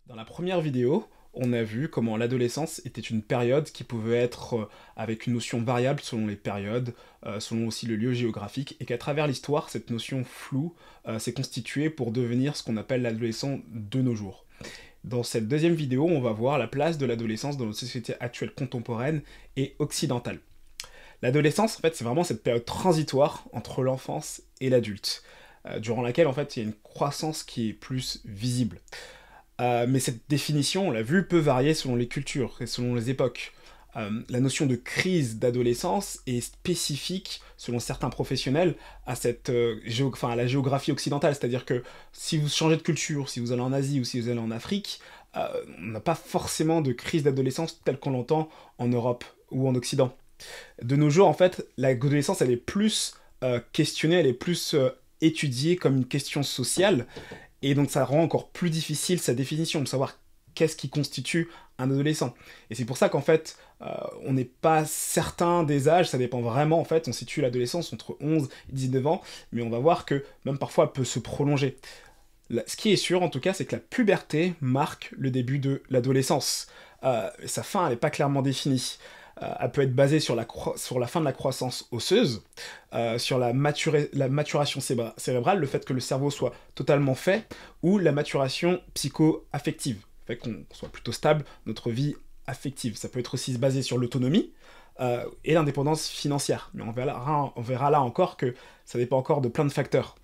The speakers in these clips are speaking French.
Dans la première vidéo, on a vu comment l'adolescence était une période qui pouvait être avec une notion variable selon les périodes, selon aussi le lieu géographique, et qu'à travers l'histoire, cette notion floue s'est constituée pour devenir ce qu'on appelle l'adolescent de nos jours. Dans cette deuxième vidéo, on va voir la place de l'adolescence dans notre société actuelle contemporaine et occidentale. L'adolescence, en fait, c'est vraiment cette période transitoire entre l'enfance et l'adulte, durant laquelle, en fait, il y a une croissance qui est plus visible. Mais cette définition, on l'a vu, peut varier selon les cultures et selon les époques. La notion de crise d'adolescence est spécifique, selon certains professionnels, à, à la géographie occidentale. C'est-à-dire que si vous changez de culture, si vous allez en Asie ou si vous allez en Afrique, on n'a pas forcément de crise d'adolescence telle qu'on l'entend en Europe ou en Occident. De nos jours, en fait, l'adolescence, elle est plus questionnée, elle est plus étudiée comme une question sociale, et donc ça rend encore plus difficile sa définition, de savoir qu'est-ce qui constitue un adolescent. Et c'est pour ça qu'en fait, on n'est pas certain des âges, ça dépend vraiment, en fait, on situe l'adolescence entre 11 et 19 ans, mais on va voir que même parfois elle peut se prolonger. Ce qui est sûr, en tout cas, c'est que la puberté marque le début de l'adolescence. Sa fin, elle n'est pas clairement définie. Elle peut être basée sur sur la fin de la croissance osseuse, sur la maturation cérébrale, le fait que le cerveau soit totalement fait, ou la maturation psycho-affective, le fait qu'on soit plutôt stable, notre vie affective. Ça peut être aussi basé sur l'autonomie et l'indépendance financière. Mais on verra là encore que ça dépend encore de plein de facteurs.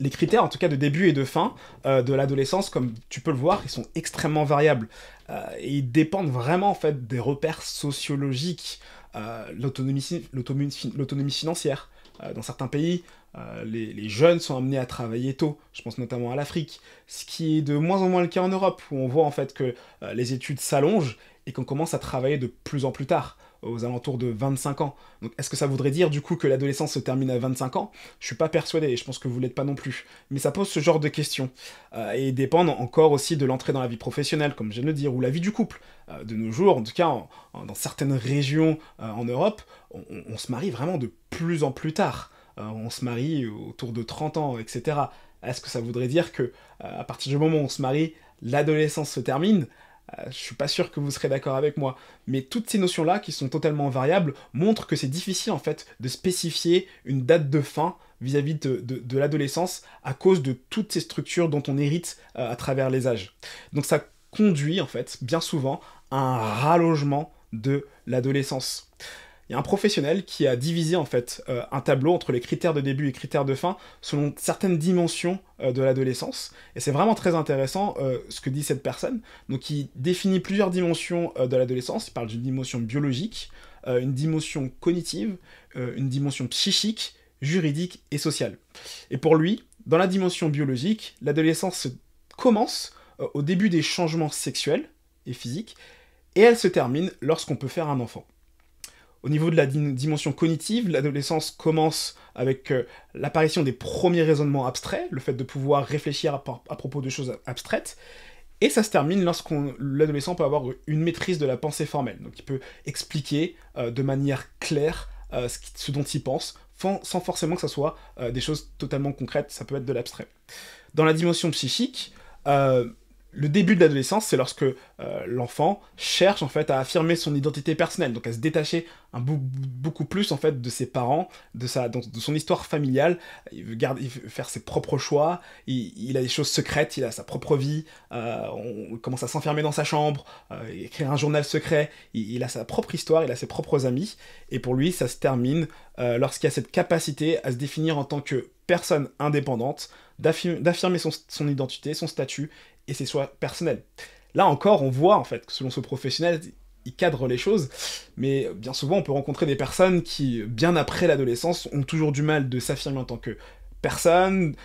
Les critères, en tout cas de début et de fin de l'adolescence, comme tu peux le voir, ils sont extrêmement variables. Et ils dépendent vraiment en fait des repères sociologiques, l'autonomie financière. Dans certains pays, les jeunes sont amenés à travailler tôt. Je pense notamment à l'Afrique, ce qui est de moins en moins le cas en Europe, où on voit en fait que les études s'allongent et qu'on commence à travailler de plus en plus tard, aux alentours de 25 ans. Donc est-ce que ça voudrait dire du coup que l'adolescence se termine à 25 ans? Je suis pas persuadé, et je pense que vous l'êtes pas non plus. Mais ça pose ce genre de questions. Et dépendent encore aussi de l'entrée dans la vie professionnelle, comme je viens de le dire, ou la vie du couple. De nos jours, en tout cas dans certaines régions en Europe, on se marie vraiment de plus en plus tard. On se marie autour de 30 ans, etc. Est-ce que ça voudrait dire que à partir du moment où on se marie, l'adolescence se termine? Je suis pas sûr que vous serez d'accord avec moi, mais toutes ces notions-là, qui sont totalement variables, montrent que c'est difficile en fait de spécifier une date de fin vis-à-vis de l'adolescence à cause de toutes ces structures dont on hérite à travers les âges. Donc ça conduit en fait bien souvent à un rallongement de l'adolescence. Il y a un professionnel qui a divisé en fait un tableau entre les critères de début et critères de fin selon certaines dimensions de l'adolescence. Et c'est vraiment très intéressant ce que dit cette personne. Donc il définit plusieurs dimensions de l'adolescence. Il parle d'une dimension biologique, une dimension cognitive, une dimension psychique, juridique et sociale. Et pour lui, dans la dimension biologique, l'adolescence commence au début des changements sexuels et physiques, et elle se termine lorsqu'on peut faire un enfant. Au niveau de la dimension cognitive, l'adolescence commence avec l'apparition des premiers raisonnements abstraits, le fait de pouvoir réfléchir à propos de choses abstraites, et ça se termine lorsque l'adolescent peut avoir une maîtrise de la pensée formelle. Donc il peut expliquer de manière claire ce dont il pense, sans forcément que ce soit des choses totalement concrètes, ça peut être de l'abstrait. Dans la dimension psychique, le début de l'adolescence, c'est lorsque l'enfant cherche en fait à affirmer son identité personnelle, donc à se détacher beaucoup plus en fait de ses parents, de son histoire familiale. Il veut faire ses propres choix. Il a des choses secrètes, il a sa propre vie. On commence à s'enfermer dans sa chambre, écrire un journal secret. Il a sa propre histoire, il a ses propres amis. Et pour lui, ça se termine lorsqu'il y a cette capacité à se définir en tant que personne indépendante, d'affirmer son identité, son statut et ses choix personnels. Là encore, on voit en fait que selon ce professionnel, il cadre les choses, mais bien souvent on peut rencontrer des personnes qui, bien après l'adolescence, ont toujours du mal de s'affirmer en tant que personne,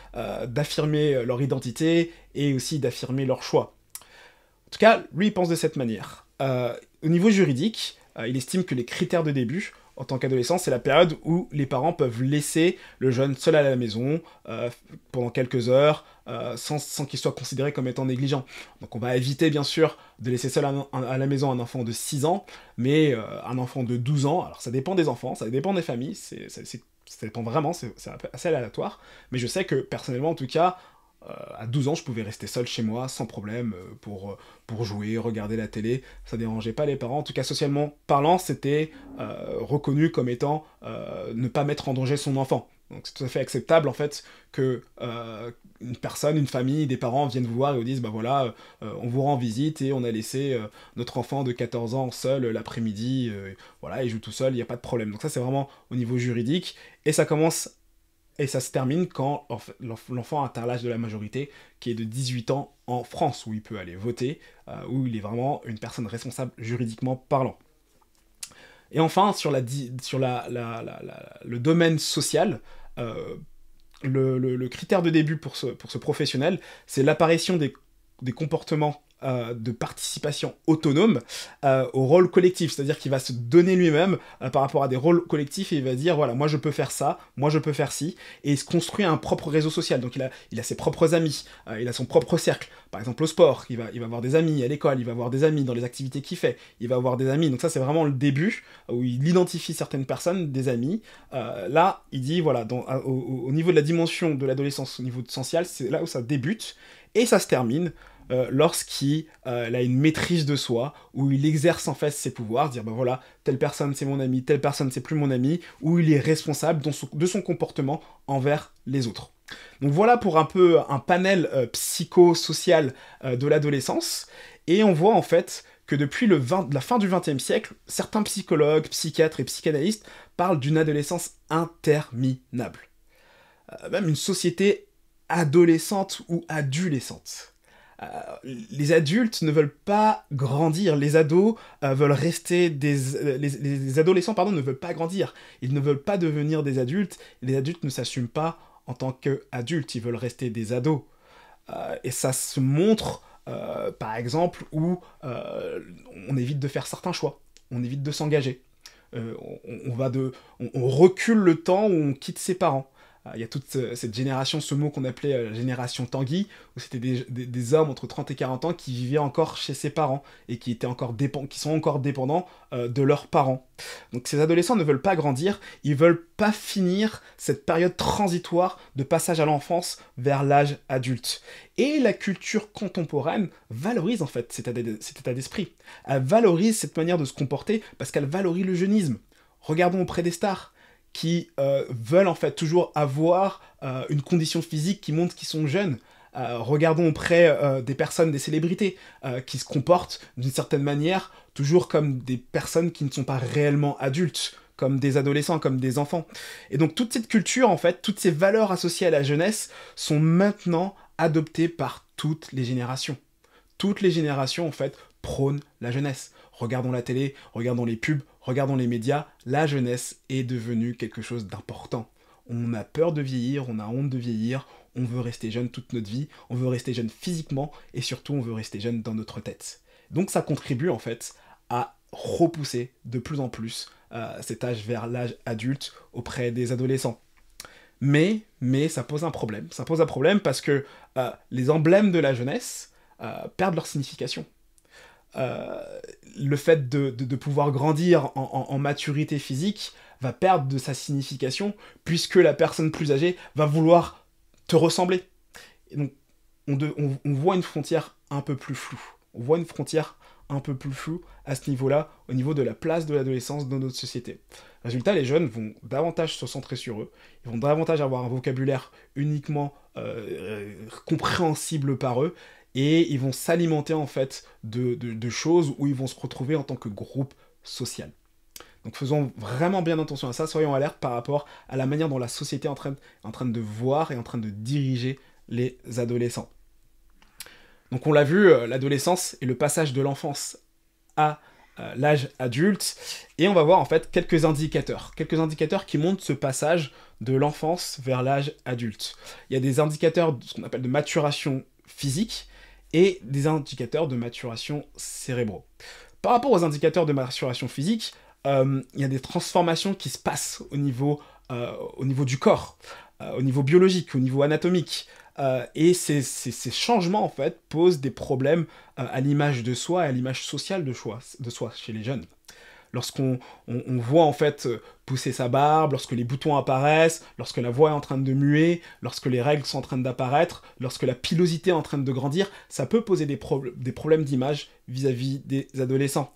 d'affirmer leur identité et aussi d'affirmer leur choix. En tout cas, lui il pense de cette manière. Au niveau juridique, il estime que les critères de début en tant qu'adolescent, c'est la période où les parents peuvent laisser le jeune seul à la maison pendant quelques heures, sans qu'il soit considéré comme étant négligent. Donc on va éviter bien sûr de laisser seul à la maison un enfant de 6 ans, mais un enfant de 12 ans, alors ça dépend des enfants, ça dépend des familles, ça dépend vraiment, c'est assez aléatoire, mais je sais que personnellement en tout cas, À 12 ans, je pouvais rester seul chez moi sans problème pour jouer, regarder la télé. Ça dérangeait pas les parents. En tout cas, socialement parlant, c'était reconnu comme étant ne pas mettre en danger son enfant. Donc c'est tout à fait acceptable en fait que une personne, une famille, des parents viennent vous voir et vous disent bah voilà, on vous rend visite et on a laissé notre enfant de 14 ans seul l'après-midi, voilà, il joue tout seul, il n'y a pas de problème. Donc ça c'est vraiment au niveau juridique et ça commence et ça se termine quand l'enfant atteint l'âge de la majorité, qui est de 18 ans en France, où il peut aller voter, où il est vraiment une personne responsable juridiquement parlant. Et enfin, sur le domaine social, euh, le critère de début pour ce professionnel, c'est l'apparition des comportements de participation autonome au rôle collectif, c'est-à-dire qu'il va se donner lui-même par rapport à des rôles collectifs et il va dire voilà, moi je peux faire ça, moi je peux faire ci, et il se construit un propre réseau social, donc il a ses propres amis, il a son propre cercle, par exemple au sport, il va avoir des amis, à l'école, il va avoir des amis dans les activités qu'il fait, il va avoir des amis, donc ça c'est vraiment le début où il identifie certaines personnes, des amis, là il dit voilà, au niveau de la dimension de l'adolescence, au niveau social, c'est là où ça débute, et ça se termine lorsqu'il a une maîtrise de soi, où il exerce en fait ses pouvoirs, dire ben voilà, telle personne c'est mon ami, telle personne c'est plus mon ami, où il est responsable de son comportement envers les autres. Donc voilà pour un peu un panel psychosocial de l'adolescence, et on voit en fait que depuis la fin du XXe siècle, certains psychologues, psychiatres et psychanalystes parlent d'une adolescence interminable. Même une société adolescente ou adolescente. Les adultes ne veulent pas grandir, les ados veulent rester les adolescents pardon, ne veulent pas grandir, ils ne veulent pas devenir des adultes, les adultes ne s'assument pas en tant qu'adultes, ils veulent rester des ados. Et ça se montre, par exemple, où on évite de faire certains choix, on évite de s'engager, on recule le temps où on quitte ses parents. Il y a toute cette génération, ce mot qu'on appelait la génération Tanguy, où c'était des hommes entre 30 et 40 ans qui vivaient encore chez ses parents et qui sont encore dépendants de leurs parents. Donc ces adolescents ne veulent pas grandir, ils veulent pas finir cette période transitoire de passage à l'enfance vers l'âge adulte. Et la culture contemporaine valorise en fait cet état d'esprit. Elle valorise cette manière de se comporter parce qu'elle valorise le jeunisme. Regardons auprès des stars qui veulent en fait toujours avoir une condition physique qui montre qu'ils sont jeunes. Regardons auprès des personnes, des célébrités, qui se comportent d'une certaine manière toujours comme des personnes qui ne sont pas réellement adultes, comme des adolescents, comme des enfants. Et donc toute cette culture, en fait, toutes ces valeurs associées à la jeunesse sont maintenant adoptées par toutes les générations. Toutes les générations, en fait, prônent la jeunesse. Regardons la télé, regardons les pubs, regardons les médias, la jeunesse est devenue quelque chose d'important. On a peur de vieillir, on a honte de vieillir, on veut rester jeune toute notre vie, on veut rester jeune physiquement, et surtout on veut rester jeune dans notre tête. Donc ça contribue en fait à repousser de plus en plus cet âge vers l'âge adulte auprès des adolescents. Mais ça pose un problème. Ça pose un problème parce que les emblèmes de la jeunesse perdent leur signification. Le fait de pouvoir grandir en maturité physique va perdre de sa signification puisque la personne plus âgée va vouloir te ressembler. Et donc on voit une frontière un peu plus floue. On voit une frontière un peu plus floue à ce niveau-là, au niveau de la place de l'adolescence dans notre société. Résultat, les jeunes vont davantage se centrer sur eux, ils vont davantage avoir un vocabulaire uniquement compréhensible par eux, et ils vont s'alimenter en fait de choses où ils vont se retrouver en tant que groupe social. Donc faisons vraiment bien attention à ça, soyons alertes par rapport à la manière dont la société est en train de voir et en train de diriger les adolescents. Donc on l'a vu, l'adolescence est le passage de l'enfance à l'âge adulte, et on va voir en fait quelques indicateurs qui montrent ce passage de l'enfance vers l'âge adulte. Il y a des indicateurs de ce qu'on appelle de maturation physique, et des indicateurs de maturation cérébraux. Par rapport aux indicateurs de maturation physique, il y a des transformations qui se passent au niveau du corps, au niveau biologique, au niveau anatomique, et ces changements en fait posent des problèmes à l'image de soi et à l'image sociale de soi chez les jeunes. on voit en fait pousser sa barbe, lorsque les boutons apparaissent, lorsque la voix est en train de muer, lorsque les règles sont en train d'apparaître, lorsque la pilosité est en train de grandir, ça peut poser des problèmes d'image vis-à-vis des adolescents.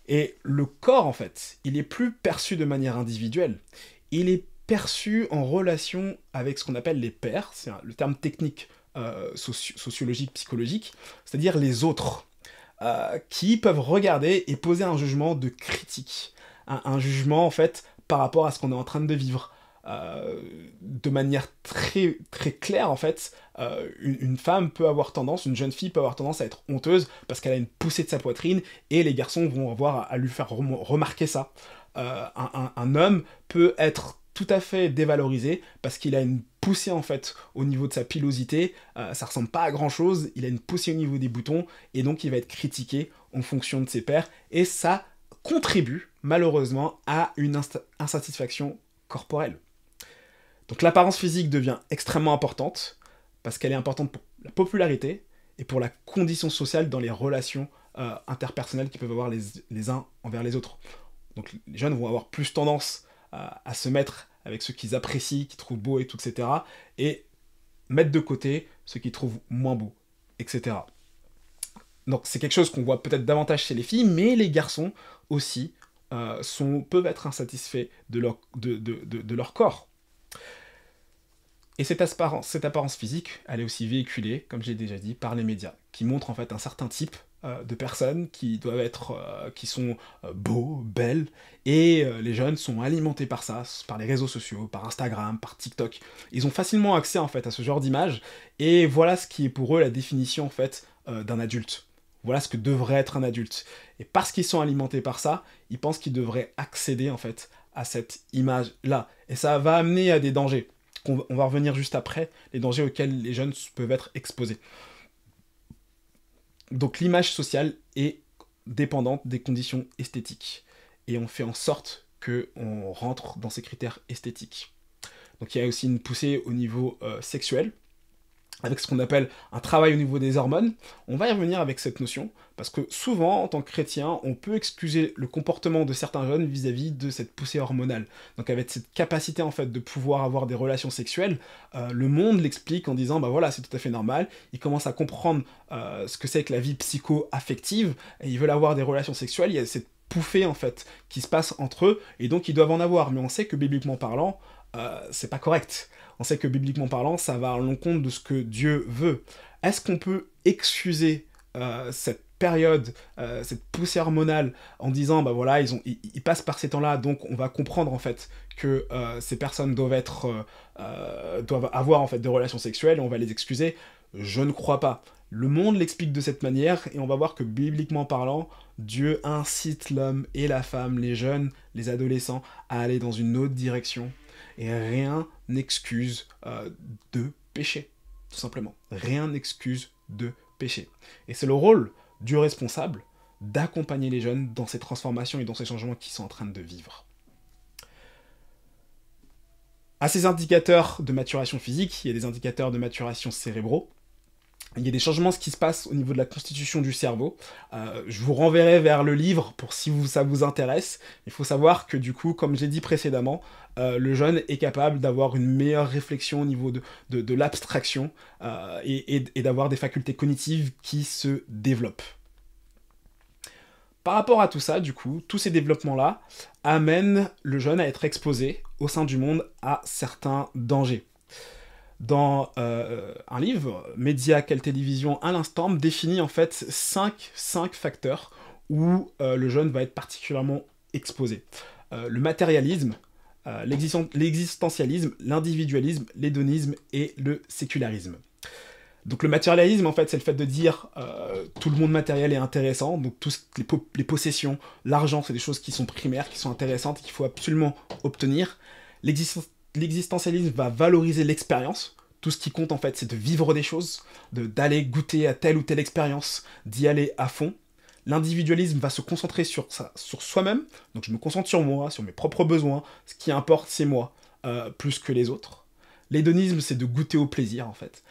Et le corps, en fait, il est plus perçu de manière individuelle, il est perçu en relation avec ce qu'on appelle les pairs, c'est le terme technique sociologique, psychologique, c'est-à-dire les autres, qui peuvent regarder et poser un jugement de critique, un jugement en fait par rapport à ce qu'on est en train de vivre. De manière très, très claire en fait, une femme peut avoir tendance, une jeune fille peut avoir tendance à être honteuse parce qu'elle a une poussée de sa poitrine et les garçons vont avoir à lui faire remarquer ça. Un homme peut être tout à fait dévalorisé parce qu'il a une poussée en fait au niveau de sa pilosité, ça ressemble pas à grand chose, il a une poussée au niveau des boutons et donc il va être critiqué en fonction de ses pairs et ça contribue malheureusement à une insatisfaction corporelle. Donc l'apparence physique devient extrêmement importante parce qu'elle est importante pour la popularité et pour la condition sociale dans les relations interpersonnelles qu'ils peuvent avoir les uns envers les autres. Donc les jeunes vont avoir plus tendance à se mettre avec ceux qu'ils apprécient, qu'ils trouvent beaux et tout, etc. Et mettre de côté ceux qu'ils trouvent moins beaux, etc. Donc c'est quelque chose qu'on voit peut-être davantage chez les filles, mais les garçons aussi peuvent être insatisfaits de leur corps. Et cette apparence physique, elle est aussi véhiculée, comme j'ai déjà dit, par les médias, qui montrent en fait un certain type de personnes qui sont beaux, belles, et les jeunes sont alimentés par ça, par les réseaux sociaux, par Instagram, par TikTok. Ils ont facilement accès en fait à ce genre d'images, et voilà ce qui est pour eux la définition en fait d'un adulte. Voilà ce que devrait être un adulte. Et parce qu'ils sont alimentés par ça, ils pensent qu'ils devraient accéder en fait à cette image-là. Et ça va amener à des dangers. On va revenir juste après, les dangers auxquels les jeunes peuvent être exposés. Donc l'image sociale est dépendante des conditions esthétiques. Et on fait en sorte qu'on rentre dans ces critères esthétiques. Donc il y a aussi une poussée au niveau sexuel, avec ce qu'on appelle un travail au niveau des hormones. On va y revenir avec cette notion, parce que souvent, en tant que chrétien, on peut excuser le comportement de certains jeunes vis-à-vis de cette poussée hormonale. Donc avec cette capacité en fait de pouvoir avoir des relations sexuelles, le monde l'explique en disant, bah voilà, c'est tout à fait normal, ils commencent à comprendre ce que c'est que la vie psycho-affective, et ils veulent avoir des relations sexuelles, il y a cette pouffée en fait qui se passe entre eux, et donc ils doivent en avoir, mais on sait que bibliquement parlant, c'est pas correct. On sait que bibliquement parlant, ça va à l'encontre de ce que Dieu veut. Est-ce qu'on peut excuser cette période, cette poussée hormonale, en disant, bah voilà, ils passent par ces temps-là, donc on va comprendre en fait que ces personnes doivent avoir en fait des relations sexuelles, et on va les excuser? Je ne crois pas. Le monde l'explique de cette manière, et on va voir que bibliquement parlant, Dieu incite l'homme et la femme, les jeunes, les adolescents, à aller dans une autre direction. Et rien n'excuse de pécher, tout simplement. Rien n'excuse de pécher. Et c'est le rôle du responsable d'accompagner les jeunes dans ces transformations et dans ces changements qu'ils sont en train de vivre. À ces indicateurs de maturation physique, il y a des indicateurs de maturation cérébraux. Il y a des changements qui se passent au niveau de la constitution du cerveau. Je vous renverrai vers le livre pour si ça vous intéresse. Il faut savoir que du coup, comme j'ai dit précédemment, le jeune est capable d'avoir une meilleure réflexion au niveau de l'abstraction et d'avoir des facultés cognitives qui se développent. Par rapport à tout ça, du coup, tous ces développements-là amènent le jeune à être exposé au sein du monde à certains dangers. Dans un livre, Média, quelle télévision à l'instant, définit en fait 5 facteurs où le jeune va être particulièrement exposé. Le matérialisme, l'existentialisme, l'individualisme, l'hédonisme et le sécularisme. Donc le matérialisme, en fait, c'est le fait de dire tout le monde matériel est intéressant, donc toutes les possessions, l'argent, c'est des choses qui sont primaires, qui sont intéressantes, qu'il faut absolument obtenir. L'existentialisme va valoriser l'expérience. Tout ce qui compte, en fait, c'est de vivre des choses, d'aller goûter à telle ou telle expérience, d'y aller à fond. L'individualisme va se concentrer sur soi-même. Donc je me concentre sur moi, sur mes propres besoins. Ce qui importe, c'est moi, plus que les autres. L'hédonisme, c'est de goûter au plaisir, en fait.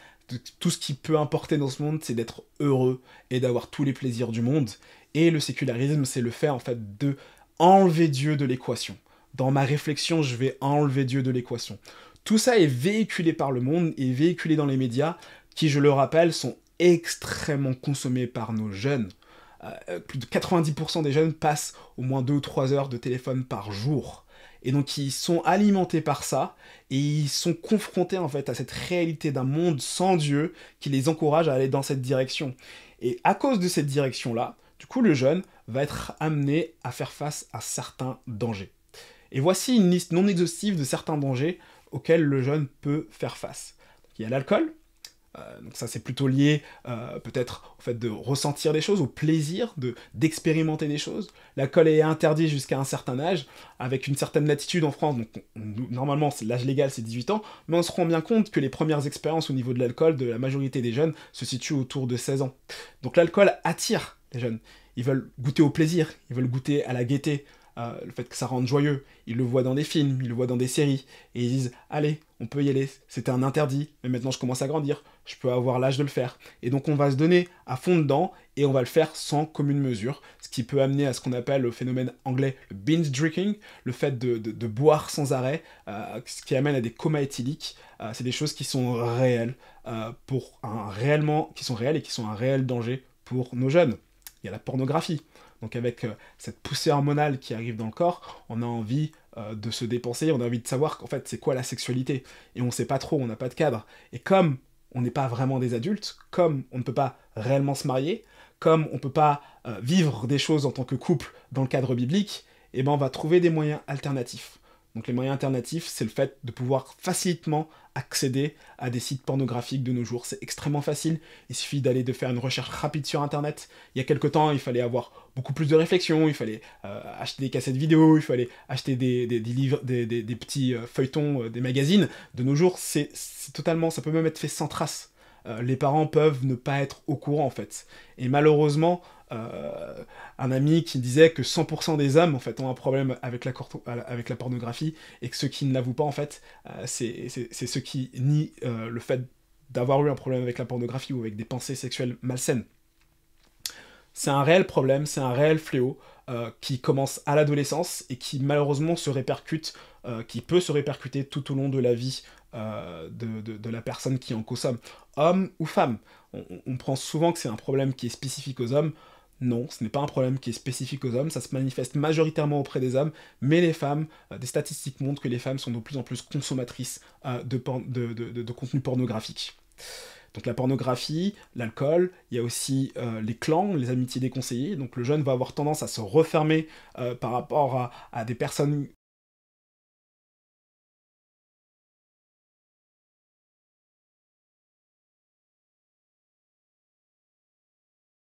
Tout ce qui peut importer dans ce monde, c'est d'être heureux et d'avoir tous les plaisirs du monde. Et le sécularisme, c'est le fait, en fait, de enlever Dieu de l'équation. Dans ma réflexion, je vais enlever Dieu de l'équation. Tout ça est véhiculé par le monde et véhiculé dans les médias qui, je le rappelle, sont extrêmement consommés par nos jeunes. Plus de 90% des jeunes passent au moins 2 ou 3 heures de téléphone par jour. Et donc ils sont alimentés par ça, et ils sont confrontés en fait à cette réalité d'un monde sans Dieu qui les encourage à aller dans cette direction. Et à cause de cette direction-là, du coup le jeune va être amené à faire face à certains dangers. Et voici une liste non exhaustive de certains dangers auxquels le jeune peut faire face. Il y a l'alcool. Donc ça c'est plutôt lié peut-être au fait de ressentir des choses, au plaisir d'expérimenter des choses. L'alcool est interdit jusqu'à un certain âge, avec une certaine latitude en France, donc normalement l'âge légal c'est 18 ans, mais on se rend bien compte que les premières expériences au niveau de l'alcool de la majorité des jeunes se situent autour de 16 ans. Donc l'alcool attire les jeunes, ils veulent goûter au plaisir, ils veulent goûter à la gaieté, le fait que ça rende joyeux, ils le voient dans des films, ils le voient dans des séries, et ils disent « Allez, on peut y aller, c'était un interdit, mais maintenant je commence à grandir, je peux avoir l'âge de le faire. » Et donc on va se donner à fond dedans, et on va le faire sans commune mesure, ce qui peut amener à ce qu'on appelle le phénomène anglais le binge drinking, le fait de boire sans arrêt, ce qui amène à des comas éthyliques. C'est des choses qui sont réelles, qui sont réelles et qui sont un réel danger pour nos jeunes. Il y a la pornographie. Donc avec cette poussée hormonale qui arrive dans le corps, on a envie de se dépenser, on a envie de savoir qu'en fait c'est quoi la sexualité. Et on ne sait pas trop, on n'a pas de cadre. Et comme on n'est pas vraiment des adultes, comme on ne peut pas réellement se marier, comme on ne peut pas vivre des choses en tant que couple dans le cadre biblique, eh ben on va trouver des moyens alternatifs. Donc les moyens alternatifs, c'est le fait de pouvoir facilement accéder à des sites pornographiques de nos jours. C'est extrêmement facile, il suffit de faire une recherche rapide sur Internet. Il y a quelques temps, il fallait avoir beaucoup plus de réflexion, il fallait acheter des cassettes vidéo, il fallait acheter des livres, des petits feuilletons, des magazines. De nos jours, c'est totalement, ça peut même être fait sans trace. Les parents peuvent ne pas être au courant en fait. Et malheureusement, un ami qui disait que 100% des hommes en fait ont un problème avec la pornographie, et que ceux qui ne l'avouent pas en fait, c'est ceux qui nient le fait d'avoir eu un problème avec la pornographie ou avec des pensées sexuelles malsaines. C'est un réel problème, c'est un réel fléau qui commence à l'adolescence et qui malheureusement se répercute, qui peut se répercuter tout au long de la vie de la personne qui en consomme, homme ou femme. On pense souvent que c'est un problème qui est spécifique aux hommes. Non, ce n'est pas un problème qui est spécifique aux hommes, ça se manifeste majoritairement auprès des hommes, mais les femmes, des statistiques montrent que les femmes sont de plus en plus consommatrices de contenu pornographique. Donc la pornographie, l'alcool, il y a aussi les clans, les amitiés déconseillées. Donc le jeune va avoir tendance à se refermer par rapport à des personnes